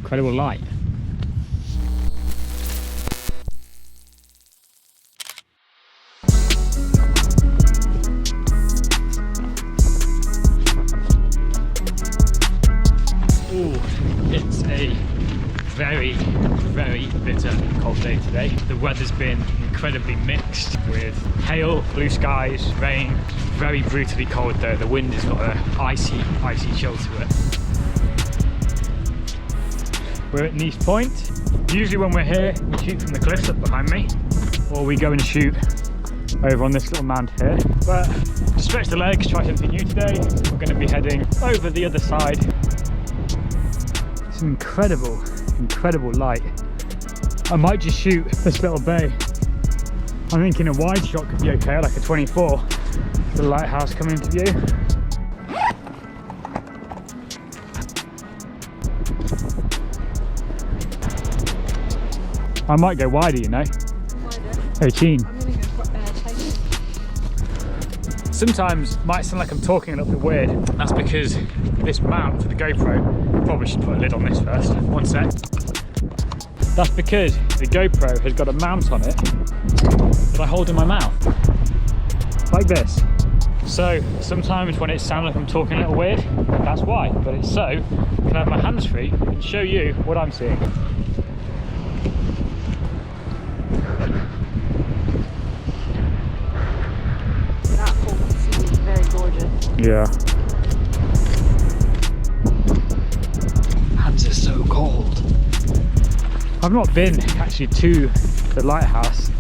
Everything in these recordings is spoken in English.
incredible light. It's a very, very bitter cold day today. The weather's been incredibly mixed with hail, blue skies, rain. Very brutally cold though. The wind has got an icy chill to it. We're at Neist Point. Usually when we're here, we shoot from the cliffs up behind me, or we go and shoot over on this little mound here. But to stretch the legs, try something new today, we're going to be heading over the other side. Some incredible light. I might just shoot this little bay. I'm thinking a wide shot could be okay, like a 24. The lighthouse coming into view. I might go wider, you know. Wider? 18. I'm gonna go tighter. Sometimes it might sound like I'm talking a little bit weird. That's because this mount for the GoPro, probably should put a lid on this first. One sec. That's because the GoPro has got a mount on it that I hold in my mouth. Like this. So sometimes when it sounds like I'm talking a little weird, that's why. But it's so I can have my hands free and show you what I'm seeing. That whole scene is very gorgeous. Yeah. Hands are so cold. I've not been actually to the lighthouse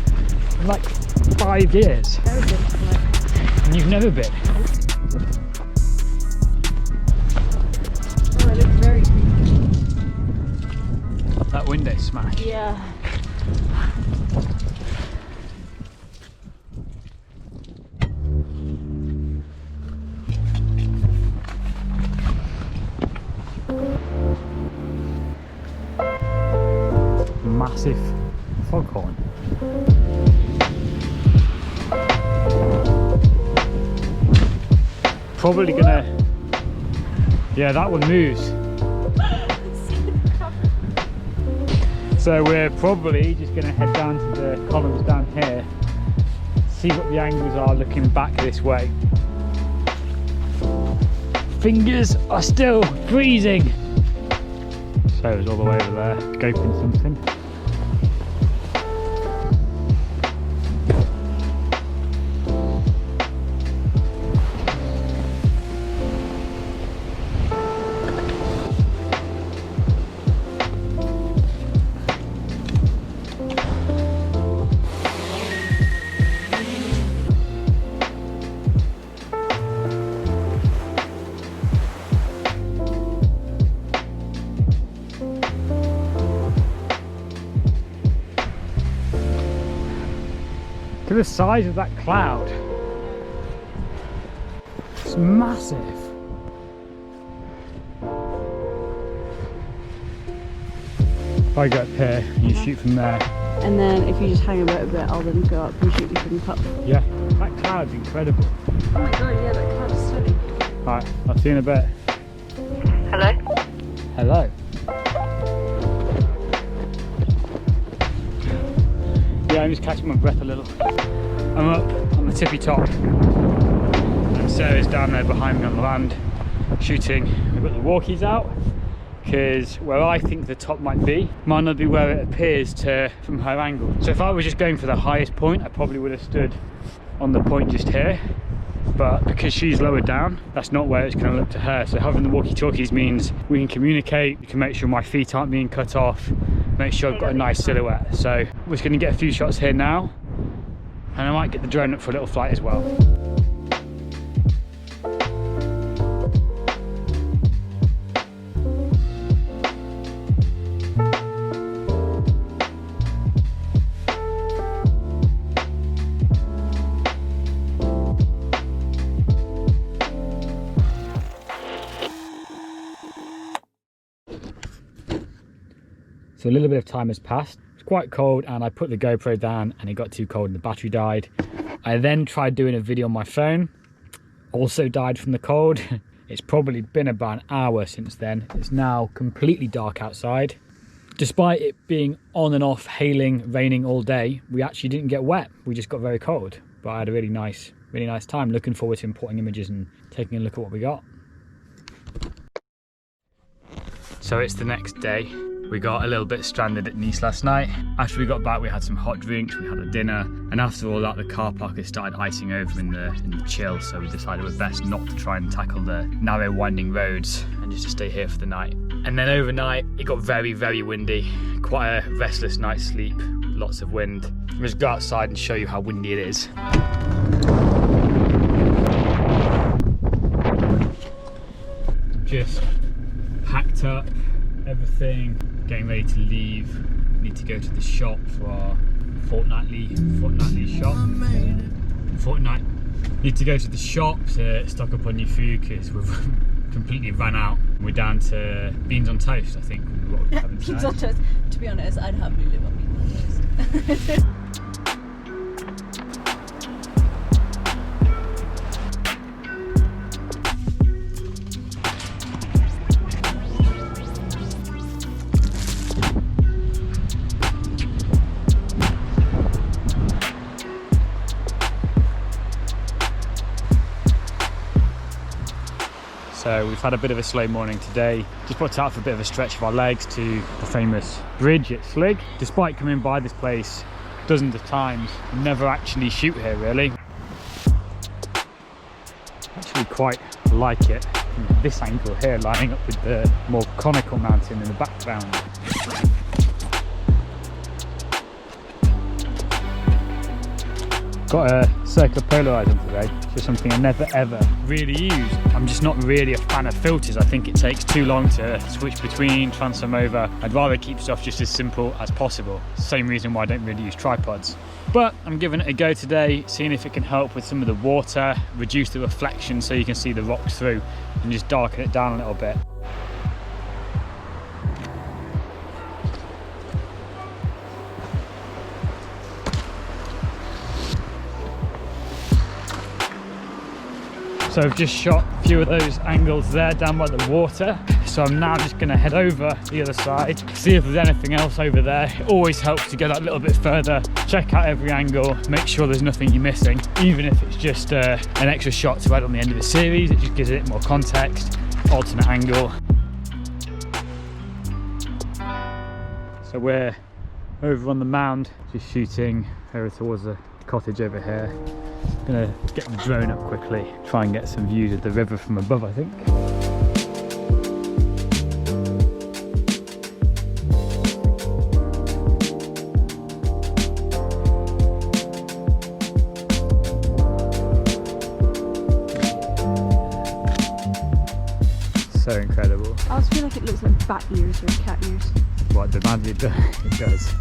in like 5 years. Very good. And you've never been? Oh, it looks very creepy. That window smashed. Yeah. Massive foghorn. Probably gonna, yeah, that one moves. So we're probably just gonna head down to the columns down here, see what the angles are looking back this way. Fingers are still freezing. So it's all the way over there, scoping something. To the size of that cloud. It's massive. If I go up here, you shoot from there. And then if you just hang about a bit, I'll then go up and shoot you from the top. Yeah, that cloud's incredible. Oh my god, yeah, that cloud is stunning. Alright, I'll see you in a bit. Hello? Hello. Yeah, I'm just catching my breath a little. I'm up on the tippy top and Sarah's down there behind me on the land shooting. We've got the walkies out because where I think the top might not be where it appears to from her angle. So if I was just going for the highest point, I probably would have stood on the point just here. But because she's lower down, that's not where it's going to look to her. So having the walkie-talkies means we can communicate, we can make sure my feet aren't being cut off, make sure I've got a nice silhouette. So we're just going to get a few shots here now, and I might get the drone up for a little flight as well. So a little bit of time has passed. It's quite cold and I put the GoPro down and it got too cold and the battery died. I then tried doing a video on my phone, also died from the cold. It's probably been about an hour since then. It's now completely dark outside. Despite it being on and off, hailing, raining all day, we actually didn't get wet. We just got very cold. But I had a really nice time. Looking forward to importing images and taking a look at what we got. So it's the next day. We got a little bit stranded at Neist last night. After we got back, we had some hot drinks, we had a dinner, and after all that, the car park had started icing over in the chill, so we decided it was best not to try and tackle the narrow winding roads and just to stay here for the night. And then overnight, it got very, very windy. Quite a restless night's sleep, lots of wind. I'll just go outside and show you how windy it is. Just packed up everything, getting ready to leave. Need to go to the shop for our fortnightly shop. Need to go to the shop to stock up on new food because we've completely run out. We're down to beans on toast, I think. What we're having beans on toast. To be honest, I'd happily live on beans on toast. So we've had a bit of a slow morning today. Just put out for a bit of a stretch of our legs to the famous bridge at Slig. Despite coming by this place dozens of times, never actually shoot here really. Actually quite like it from this angle here, lining up with the more conical mountain in the background. Got a circular polarizer on today, which is something I never ever really use. I'm just not really a fan of filters. I think it takes too long to switch between, transform over. I'd rather keep stuff just as simple as possible. Same reason why I don't really use tripods. But I'm giving it a go today, seeing if it can help with some of the water, reduce the reflection so you can see the rocks through, and just darken it down a little bit. So I've just shot a few of those angles there down by the water. So I'm now just gonna head over the other side, see if there's anything else over there. It always helps to go that little bit further, check out every angle, make sure there's nothing you're missing. Even if it's just an extra shot to add on the end of the series, it just gives it more context, alternate angle. So we're over on the mound, just shooting over towards the cottage over here. Gonna get the drone up quickly, try and get some views of the river from above, I think. So incredible. I always feel like it looks like bat ears or cat ears. What the man it does.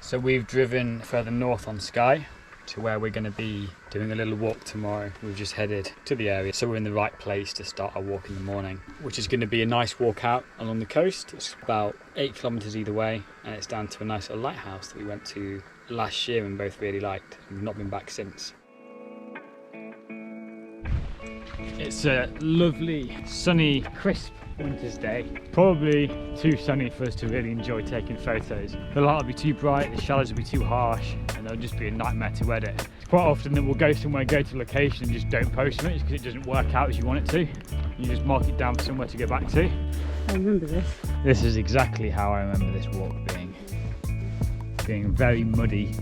So we've driven further north on Skye to where we're going to be doing a little walk tomorrow. We've just headed to the area, so we're in the right place to start our walk in the morning, which is going to be a nice walk out along the coast. It's about 8 kilometres either way, and it's down to a nice little lighthouse that we went to last year and both really liked. We've not been back since. It's a lovely, sunny, crisp winter's day. Probably too sunny for us to really enjoy taking photos. The light will be too bright, the shadows will be too harsh, and they'll just be a nightmare to edit. It's quite often that we'll go somewhere, go to a location and just don't post from it because it doesn't work out as you want it to. You just mark it down for somewhere to go back to. I remember this. This is exactly how I remember this walk being very muddy,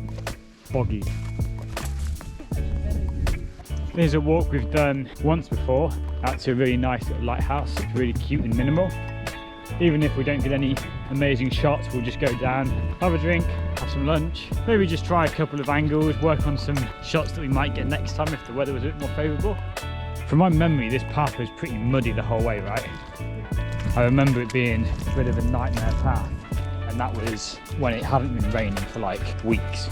boggy. This is a walk we've done once before, out to a really nice little lighthouse. It's really cute and minimal. Even if we don't get any amazing shots, we'll just go down, have a drink, have some lunch, maybe just try a couple of angles, work on some shots that we might get next time if the weather was a bit more favourable. From my memory, this path was pretty muddy the whole way, right? I remember it being a bit of a nightmare path, and that was when it hadn't been raining for like weeks.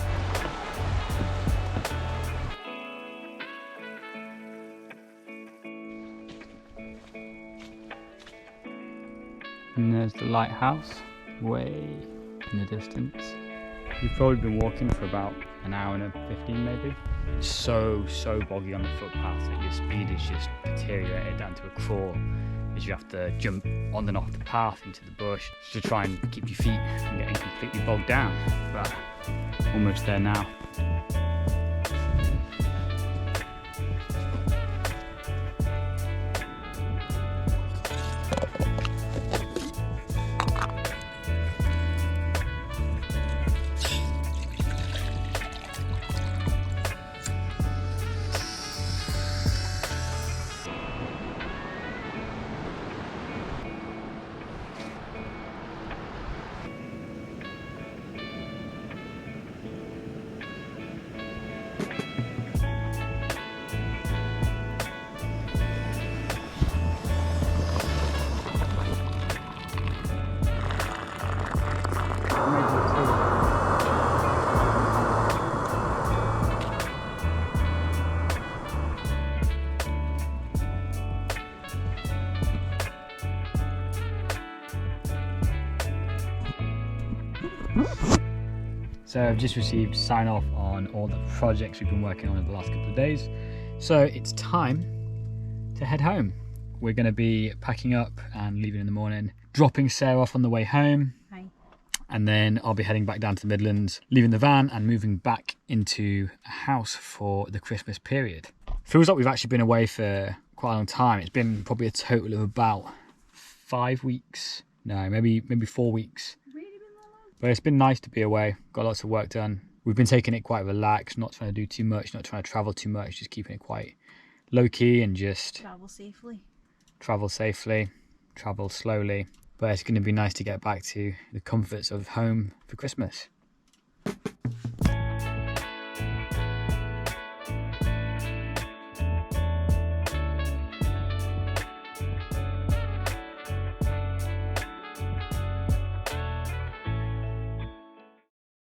And there's the lighthouse, way in the distance. We've probably been walking for about an hour and 15 maybe. It's so boggy on the footpath that your speed is just deteriorated down to a crawl, as you have to jump on and off the path into the bush to try and keep your feet from getting completely bogged down. But almost there now. So I've just received sign off on all the projects we've been working on in the last couple of days. So it's time to head home. We're going to be packing up and leaving in the morning, dropping Sarah off on the way home. Hi. And then I'll be heading back down to the Midlands, leaving the van and moving back into a house for the Christmas period. Feels like we've actually been away for quite a long time. It's been probably a total of about 5 weeks. No, maybe 4 weeks. But it's been nice to be away, got lots of work done. We've been taking it quite relaxed, not trying to do too much, not trying to travel too much, just keeping it quite low-key and just Travel safely. Travel safely, travel slowly. But it's going to be nice to get back to the comforts of home for Christmas.